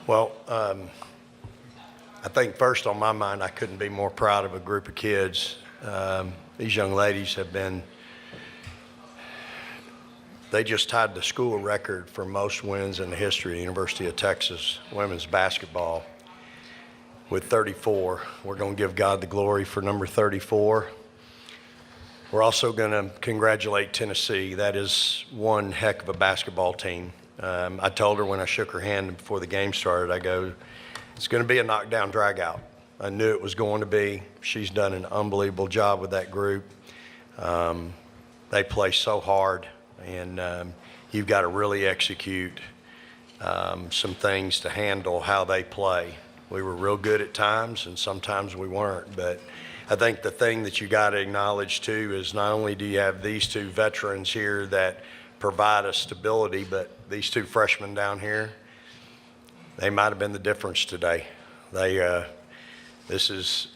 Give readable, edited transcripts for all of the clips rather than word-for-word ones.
Well, I think first on my mind, I couldn't be more proud of a group of kids. These young ladies have been, they just tied the school record for most wins in the history of the University of Texas women's basketball with 34. We're going to give God the glory for number 34. We're also going to congratulate Tennessee. That is one heck of a basketball team. I told her when I shook her hand before the game started, I go, it's going to be a knockdown dragout. I knew it was going to be. She's done an unbelievable job with that group. They play so hard, and you've got to really execute some things to handle how they play. We were real good at times, and sometimes we weren't. But I think the thing that you got to acknowledge, too, is not only do you have these two veterans here that provide us stability, but these two freshmen down here, they might have been the difference today. This is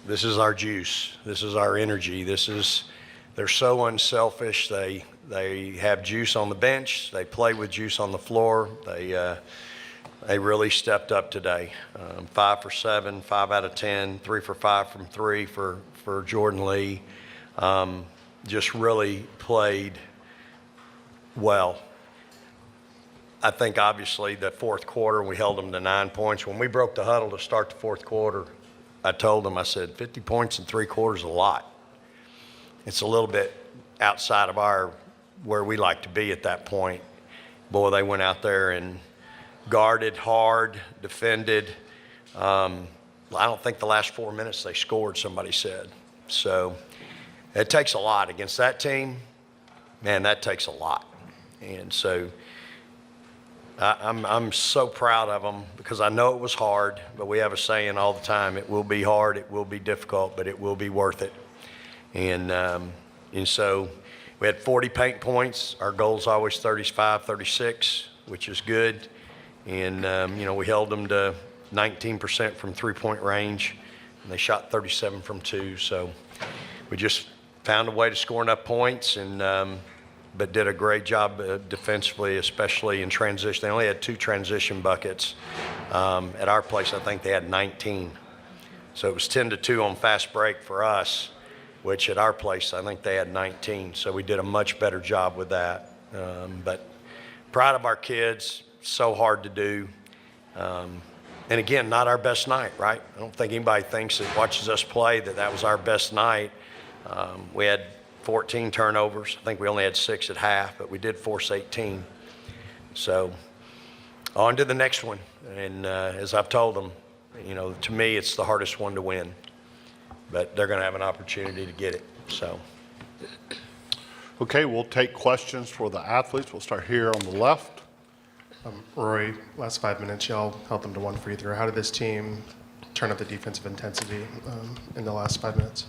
our juice. This is our energy. They're so unselfish. They have juice on the bench. They play with juice on the floor. They really stepped up today. 5 for 7, 5 out of 10, 3 for 5 from 3 for Jordan Lee. Just really played well. I think obviously the fourth quarter, we held them to 9 points. When we broke the huddle to start the fourth quarter, I told them, I said, 50 points in 3 quarters is a lot. It's a little bit outside of where we like to be at that point. Boy, they went out there and guarded hard, defended. I don't think the last 4 minutes they scored, somebody said. So it takes a lot against that team. Man, that takes a lot. And so I'm so proud of them because I know it was hard, but we have a saying all the time, it will be hard, it will be difficult, but it will be worth it. And so we had 40 paint points. Our goal's always 35, 36, which is good. And, we held them to 19% from three-point range, and they shot 37 from 2. So we just found a way to score enough points, and but did a great job defensively, especially in transition. They only had 2 transition buckets. At our place, I think they had 19. So it was 10-2 on fast break for us, which at our place, I think they had 19. So we did a much better job with that. But proud of our kids, so hard to do. And again, not our best night, right? I don't think anybody thinks that watches us play that was our best night. We had 14 turnovers. I think we only had 6 at half, but we did force 18. So on to the next one. And as I've told them, to me, it's the hardest one to win. But they're going to have an opportunity to get it. So. Okay, we'll take questions for the athletes. We'll start here on the left. Rory, last 5 minutes, y'all held them to 1 free throw. How did this team turn up the defensive intensity in the last 5 minutes?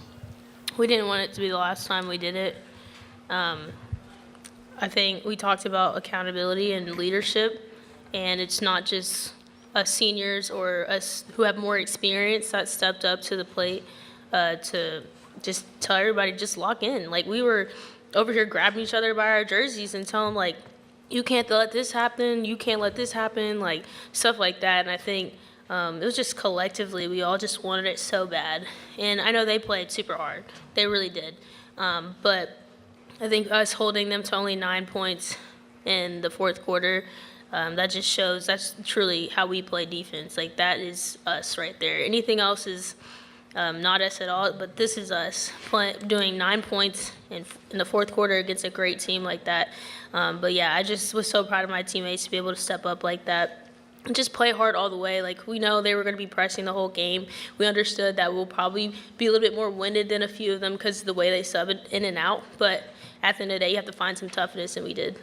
We didn't want it to be the last time we did it. I think we talked about accountability and leadership, and it's not just us seniors or us who have more experience that stepped up to the plate to just tell everybody, just lock in. Like, we were over here grabbing each other by our jerseys and telling, like, you can't let this happen, you can't let this happen, like, stuff like that. And I think it was just collectively, we all just wanted it so bad. And I know they played super hard. They really did. But I think us holding them to only 9 points in the fourth quarter, that just shows that's truly how we play defense. Like, that is us right there. Anything else is not us at all, but this is us doing 9 points in the fourth quarter against a great team like that. But yeah, I just was so proud of my teammates to be able to step up like that and just play hard all the way. Like, we know they were going to be pressing the whole game. We understood that we'll probably be a little bit more winded than a few of them because of the way they sub it in and out. But at the end of the day, you have to find some toughness, and we did.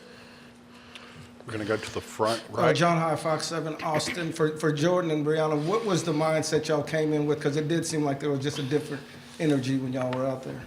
We're going to go to the front right. John High, Fox 7, Austin. For Jordan and Bryanna, what was the mindset y'all came in with? Because it did seem like there was just a different energy when y'all were out there.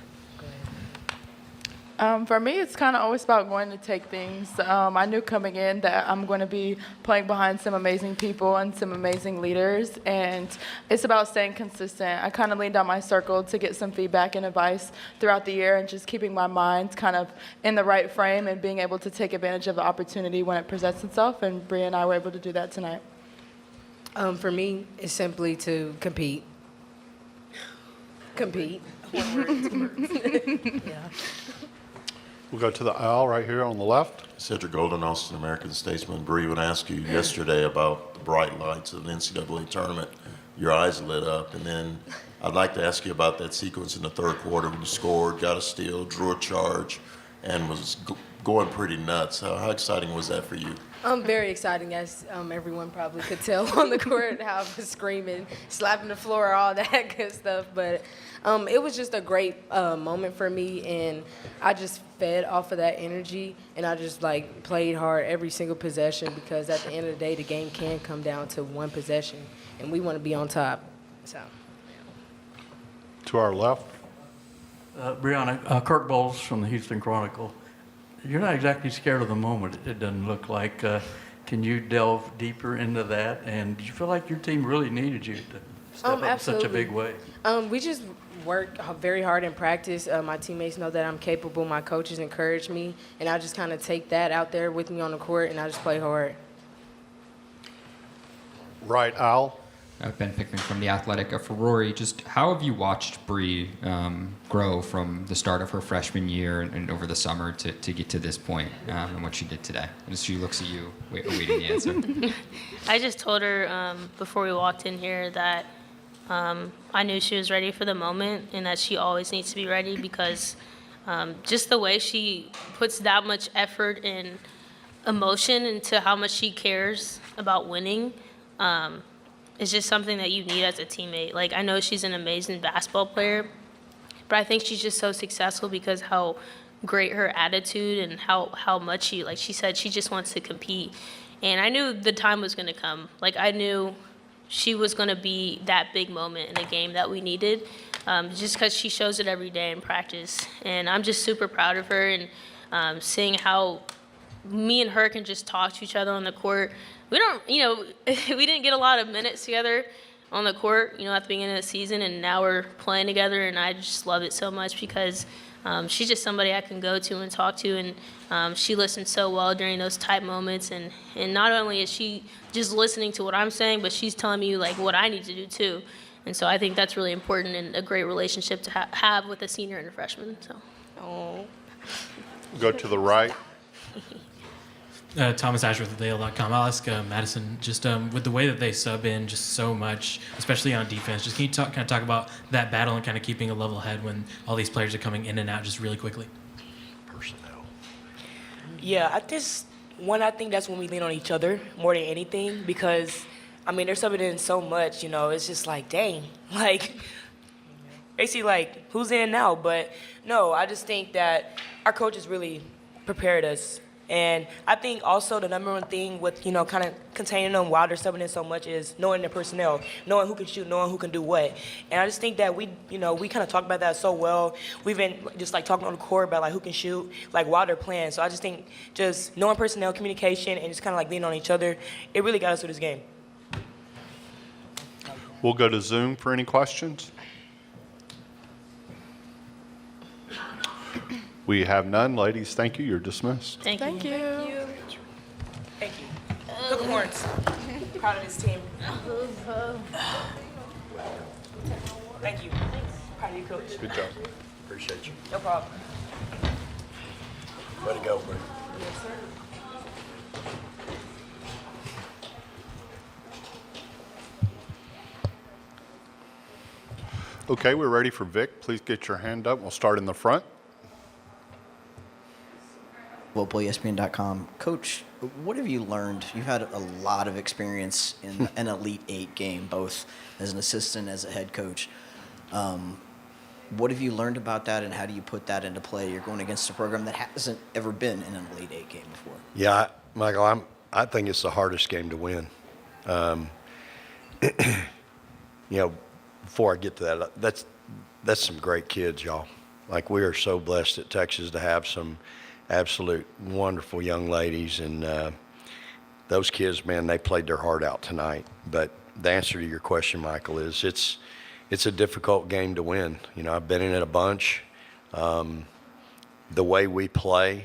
For me, it's kind of always about going to take things. I knew coming in that I'm going to be playing behind some amazing people and some amazing leaders, and it's about staying consistent. I kind of leaned on my circle to get some feedback and advice throughout the year, and just keeping my mind kind of in the right frame and being able to take advantage of the opportunity when it presents itself, and Bria and I were able to do that tonight. For me, it's simply to compete. Compete. One word, 2 words. Yeah. We'll go to the aisle right here on the left. Cedric Golden, Austin American Statesman. Bree, when I asked you yesterday about the bright lights of the NCAA tournament, your eyes lit up. And then I'd like to ask you about that sequence in the third quarter when you scored, got a steal, drew a charge, and was going pretty nuts. How exciting was that for you? Very exciting, as everyone probably could tell on the court, how I was screaming, slapping the floor, all that good stuff. But it was just a great moment for me, and I just fed off of that energy, and I just played hard every single possession, because at the end of the day, the game can come down to one possession, and we want to be on top. So. To our left. Bryanna, Kirk Bowles from the Houston Chronicle. You're not exactly scared of the moment, it doesn't look like. Can you delve deeper into that? And do you feel like your team really needed you to step up in such a big way? We just work very hard in practice. My teammates know that I'm capable. My coaches encourage me, and I just kind of take that out there with me on the court, and I just play hard. Right aisle. Ben Pickering from The Athletic. For Rory, just how have you watched Bree grow from the start of her freshman year and over the summer to get to this point and what she did today? As she looks at you, awaiting the answer. I just told her before we walked in here that I knew she was ready for the moment, and that she always needs to be ready, because just the way she puts that much effort and emotion into how much she cares about winning, it's just something that you need as a teammate. Like, I know she's an amazing basketball player, but I think she's just so successful because how great her attitude and how much she, like she said, she just wants to compete. And I knew the time was going to come. Like, I knew she was going to be that big moment in a game that we needed, just because she shows it every day in practice. And I'm just super proud of her, and seeing how me and her can just talk to each other on the court. We don't, we didn't get a lot of minutes together on the court, at the beginning of the season, and now we're playing together, and I just love it so much because she's just somebody I can go to and talk to, and she listens so well during those tight moments, and not only is she just listening to what I'm saying, but she's telling me what I need to do too. And so I think that's really important and a great relationship to have with a senior and a freshman. So. Oh. Go to the right. Thomas Ashworth of Dale.com. I'll ask Madison, just with the way that they sub in just so much, especially on defense, just can you kind of talk about that battle and kind of keeping a level head when all these players are coming in and out just really quickly? Personnel. Yeah, I think that's when we lean on each other more than anything, because, they're subbing in so much, it's just dang, basically who's in now? But no, I just think that our coaches really prepared us. And I think also the number one thing with, kind of containing them while they're subbing in so much is knowing their personnel, knowing who can shoot, knowing who can do what. And I just think that we kind of talk about that so well. We've been just talking on the court about who can shoot, while they're playing. So I just think just knowing personnel, communication, and just kind of leaning on each other, it really got us through this game. We'll go to Zoom for any questions. We have none. Ladies, thank you. You're dismissed. Thank you. Thank you. Thank you. Look at Horns. Proud of this team. Thank you. Proud of you, Coach. Good job. Appreciate you. No problem. Way to go, Bree. Yes, sir. Okay, we're ready for Vic. Please get your hand up. We'll start in the front. ESPN.com. Coach, what have you learned? You've had a lot of experience in an Elite Eight game, both as an assistant, as a head coach. What have you learned about that, and how do you put that into play? You're going against a program that hasn't ever been in an Elite Eight game before. Yeah, Michael, I think it's the hardest game to win. Before I get to that, that's some great kids, y'all. Like, we are so blessed at Texas to have some absolute wonderful young ladies, and those kids, man, they played their heart out tonight. But the answer to your question, Michael, is it's a difficult game to win. You know, I've been in it a bunch. The way we play,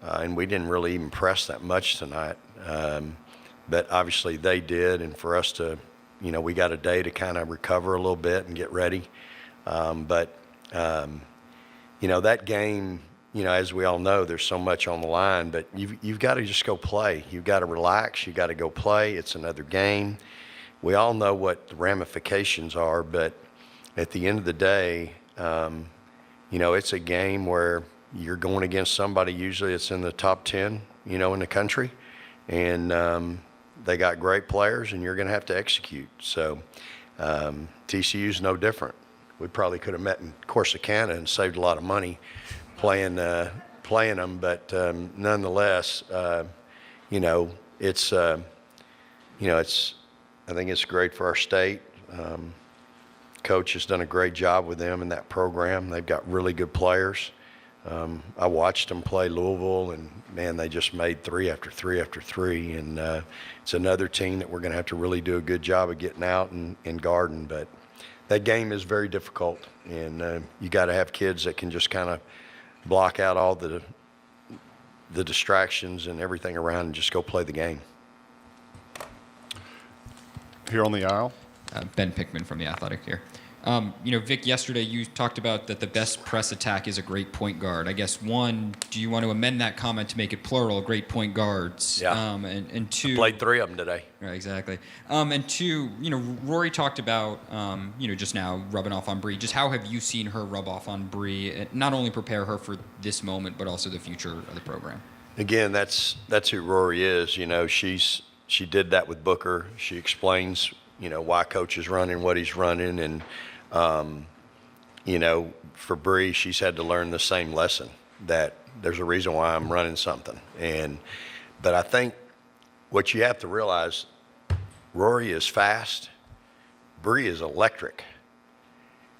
and we didn't really even press that much tonight, but obviously they did, and for us to, you know, we got a day to kind of recover a little bit and get ready. You know, that game, you know, as we all know, there's so much on the line, but you've got to just go play. You've got to relax. You've got to go play. It's another game. We all know what the ramifications are, but at the end of the day, you know, it's a game where you're going against somebody usually it's in the top 10, you know, in the country, and they got great players, and you're going to have to execute. So TCU's no different. We probably could have met in Corsicana and saved a lot of money playing them, but nonetheless, you know, it's I think it's great for our state. Coach has done a great job with them in that program. They've got really good players. I watched them play Louisville, and man, they just made three after three after three. And it's another team that we're going to have to really do a good job of getting out and guarding. But that game is very difficult, and you got to have kids that can just kind of block out all the distractions and everything around and just go play the game. Here on the aisle. Ben Pickman from The Athletic here. You know, Vic, yesterday you talked about that the best press attack is a great point guard. I guess, one, do you want to amend that comment to make it plural, great point guards? Yeah. And two, I played three of them today. Right, exactly. And two, you know, Rory talked about, you know, just now rubbing off on Bree. Just how have you seen her rub off on Bree, and not only prepare her for this moment, but also the future of the program? Again, that's who Rory is. You know, she did that with Booker. She explains, you know, why Coach is running what he's running, and you know, for Bree, she's had to learn the same lesson, that there's a reason why I'm running something. But I think what you have to realize, Rory is fast, Bree is electric,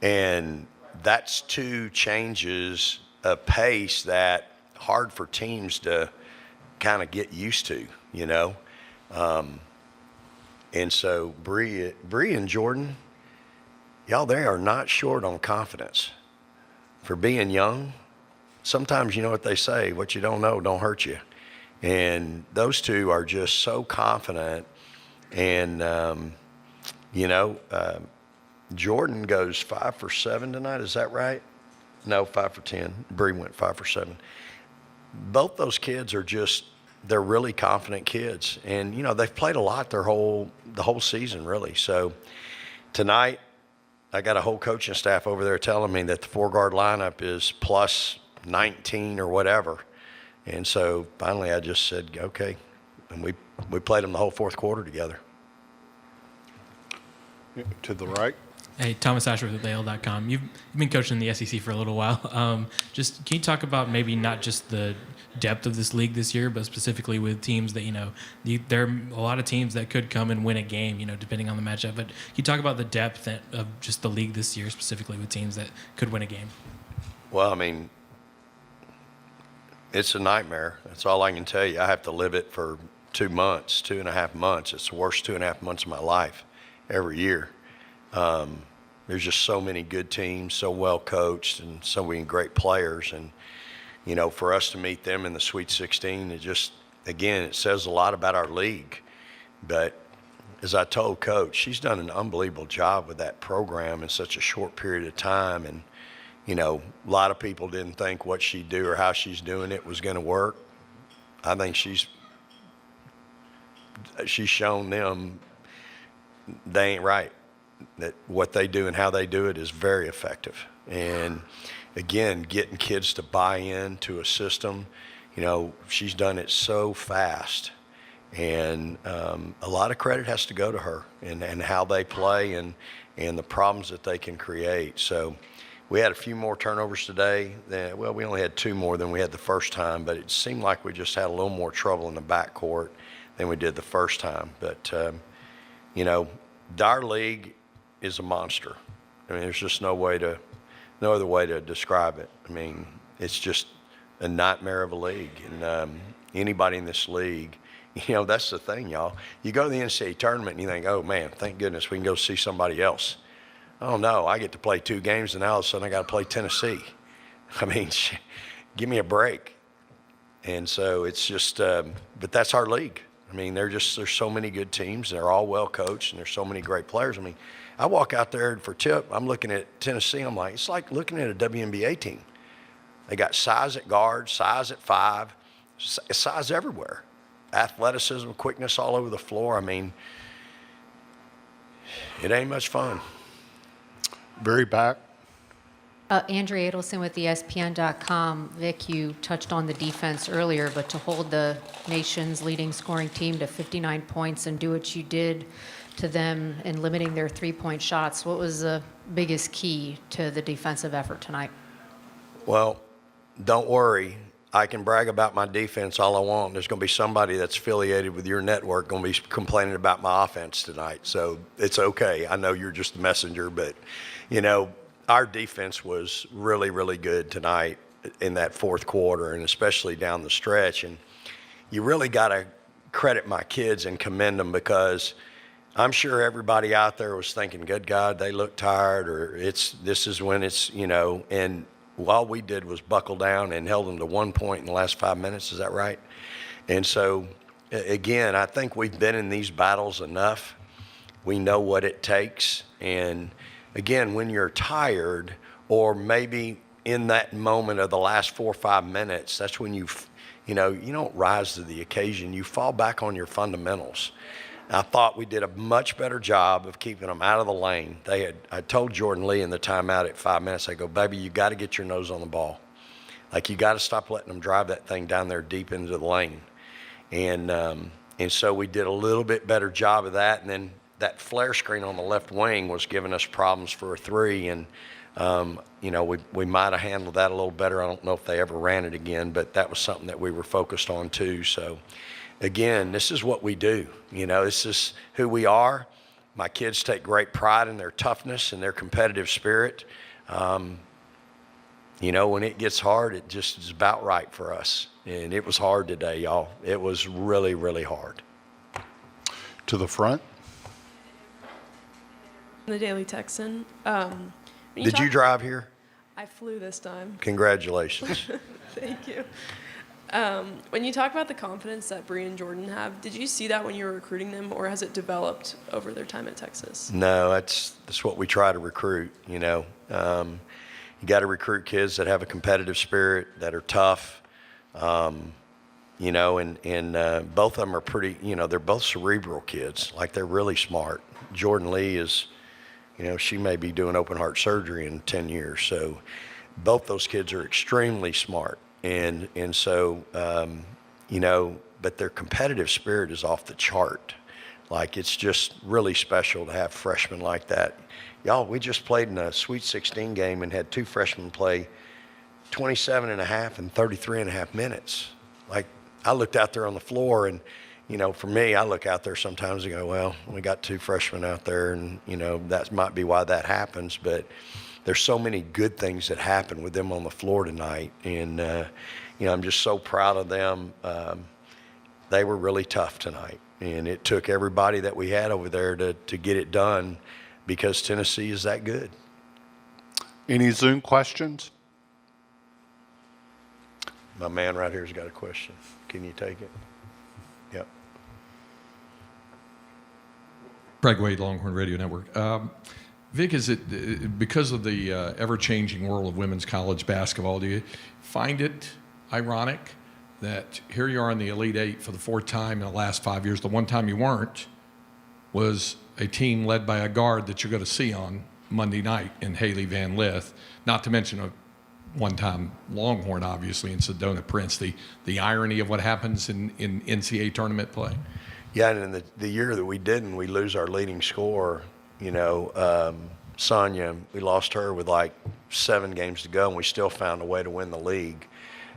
and that's two changes of pace that hard for teams to kind of get used to, you know. And so Bree and Jordan, y'all, they are not short on confidence. For being young, sometimes you know what they say, what you don't know don't hurt you. And those two are just so confident. And, you know, Jordan goes 5 for 7 tonight, is that right? No, 5 for 10. Bree went 5 for 7. Both those kids are just, they're really confident kids. And, you know, they've played a lot the whole season, really. So tonight, I got a whole coaching staff over there telling me that the 4-guard lineup is plus 19 or whatever. And so finally I just said, okay. And we played them the whole fourth quarter together. To the right. Hey, Thomas Ashworth with AL.com. You've been coaching in the SEC for a little while. Just can you talk about maybe not just the depth of this league this year, but specifically with teams that, you know, there are a lot of teams that could come and win a game, you know, depending on the matchup. But can you talk about the depth of just the league this year, specifically with teams that could win a game? Well, I mean, it's a nightmare. That's all I can tell you. I have to live it for 2 months, 2.5 months. It's the worst 2.5 months of my life every year. There's just so many good teams, so well coached, and so many great players. And, you know, for us to meet them in the Sweet 16, it just, again, it says a lot about our league. But as I told Coach, she's done an unbelievable job with that program in such a short period of time. And, you know, a lot of people didn't think what she'd do or how she's doing it was going to work. I think she's shown them they ain't right, that what they do and how they do it is very effective. And again, getting kids to buy into a system, you know, she's done it so fast. And a lot of credit has to go to her and how they play and the problems that they can create. So we had a few more turnovers today. Well, we only had 2 more than we had the first time, but it seemed like we just had a little more trouble in the backcourt than we did the first time. But, you know, our league is a monster. I mean, there's just no way to no other way to describe it. I mean, it's just a nightmare of a league. And anybody in this league, you know, that's the thing, y'all. You go to the NCAA tournament and you think, oh, man, thank goodness we can go see somebody else. Oh, no, I get to play 2 games, and now all of a sudden I got to play Tennessee. I mean, give me a break. And so it's just, but that's our league. I mean, there's so many good teams. They're all well coached, and there's so many great players. I mean, I walk out there for tip. I'm looking at Tennessee. I'm like, it's like looking at a WNBA team. They got size at guard, size at 5, size everywhere. Athleticism, quickness all over the floor. I mean, it ain't much fun. Very back. Andrea Adelson with ESPN.com. Vic, you touched on the defense earlier, but to hold the nation's leading scoring team to 59 points and do what you did to them in limiting their 3-point shots, what was the biggest key to the defensive effort tonight? Well, don't worry. I can brag about my defense all I want. There's going to be somebody that's affiliated with your network going to be complaining about my offense tonight. So it's okay. I know you're just a messenger, but, you know, our defense was really, really good tonight in that fourth quarter, and especially down the stretch. And you really got to credit my kids and commend them, because I'm sure everybody out there was thinking, good God, they look tired, or this is when it's, you know, and all we did was buckle down and held them to 1 point in the last 5 minutes. Is that right? And so, again, I think we've been in these battles enough. We know what it takes. And, again, when you're tired, or maybe in that moment of the last 4 or 5 minutes, that's when you don't rise to the occasion. You fall back on your fundamentals. I thought we did a much better job of keeping them out of the lane. I told Jordan Lee in the timeout at 5 minutes, I go, baby, you got to get your nose on the ball. Like, you got to stop letting them drive that thing down there deep into the lane. And so we did a little bit better job of that. And then that flare screen on the left wing was giving us problems for a 3. And, you know, we might have handled that a little better. I don't know if they ever ran it again, but that was something that we were focused on too. So, again, this is what we do. You know, this is who we are. My kids take great pride in their toughness and their competitive spirit. You know, when it gets hard, it just is about right for us. And it was hard today, y'all. It was really, really hard. To the front. The Daily Texan. Did you drive here? I flew this time. Congratulations. Thank you. When you talk about the confidence that Bree and Jordan have, did you see that when you were recruiting them, or has it developed over their time at Texas? No, that's what we try to recruit, you know. You got to recruit kids that have a competitive spirit, that are tough, you know, and both of them are pretty, you know, they're both cerebral kids. Like, they're really smart. Jordan Lee is, you know, she may be doing open heart surgery in 10 years. So both those kids are extremely smart. And so, you know, but their competitive spirit is off the chart. Like, it's just really special to have freshmen like that. Y'all, we just played in a Sweet 16 game and had 2 freshmen play 27 and a half and 33 and a half minutes. Like, I looked out there on the floor, and, you know, for me, I look out there sometimes and go, well, we got 2 freshmen out there, and, you know, that might be why that happens. But there's so many good things that happen with them on the floor tonight. And, you know, I'm just so proud of them. They were really tough tonight. And it took everybody that we had over there to get it done, because Tennessee is that good. Any Zoom questions? My man right here's got a question. Can you take it? Yep. Craig Wade, Longhorn Radio Network. Vic, is it because of the ever-changing world of women's college basketball, do you find it ironic that here you are in the Elite Eight for the 4th time in the last 5 years? The one time you weren't was a team led by a guard that you're going to see on Monday night in Haley Van Lith, not to mention a one-time Longhorn, obviously, in Sedona Prince. The irony of what happens in NCAA tournament play. Yeah, and in the year that we didn't, we lose our leading scorer, you know, Sonia. We lost her with like 7 games to go, and we still found a way to win the league.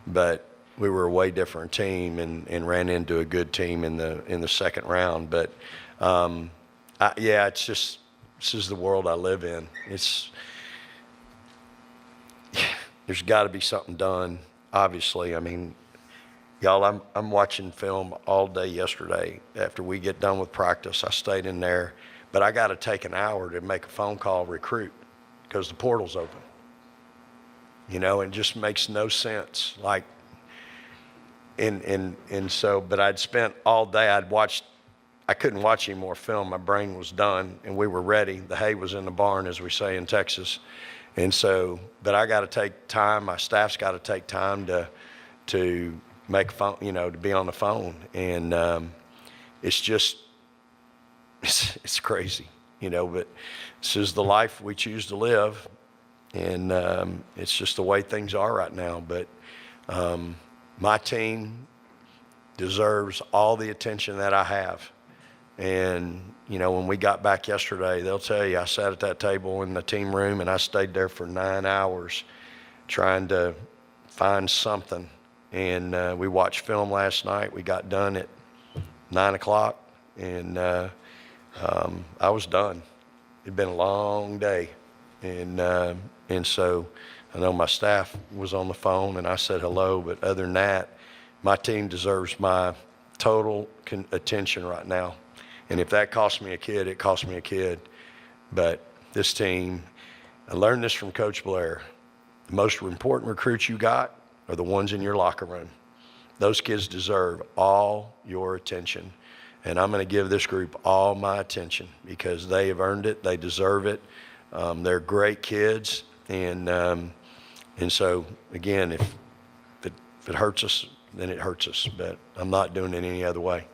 But we were a way different team and ran into a good team in the second round. But, yeah, it's just, this is the world I live in. there's got to be something done, obviously. I mean, y'all, I'm watching film all day yesterday. After we get done with practice, I stayed in there. But I got to take an hour to make a phone call, recruit, because the portal's open. You know, it just makes no sense. Like, and so, but I'd spent all day, I couldn't watch any more film. My brain was done, and we were ready. The hay was in the barn, as we say in Texas. And so, but I got to take time. My staff's got to take time to make a phone, you know, to be on the phone. And it's just, it's crazy, you know, but this is the life we choose to live. And it's just the way things are right now. But my team deserves all the attention that I have. And, you know, when we got back yesterday, they'll tell you I sat at that table in the team room and I stayed there for 9 hours trying to find something. And we watched film last night. We got done at 9 o'clock, and I was done. It'd been a long day. And so I know my staff was on the phone and I said hello, but other than that, my team deserves my total attention right now. And if that cost me a kid, it cost me a kid. But this team, I learned this from Coach Blair. The most important recruits you got are the ones in your locker room. Those kids deserve all your attention. And I'm going to give this group all my attention because they have earned it. They deserve it. They're great kids. And so, again, if it hurts us, then it hurts us. But I'm not doing it any other way.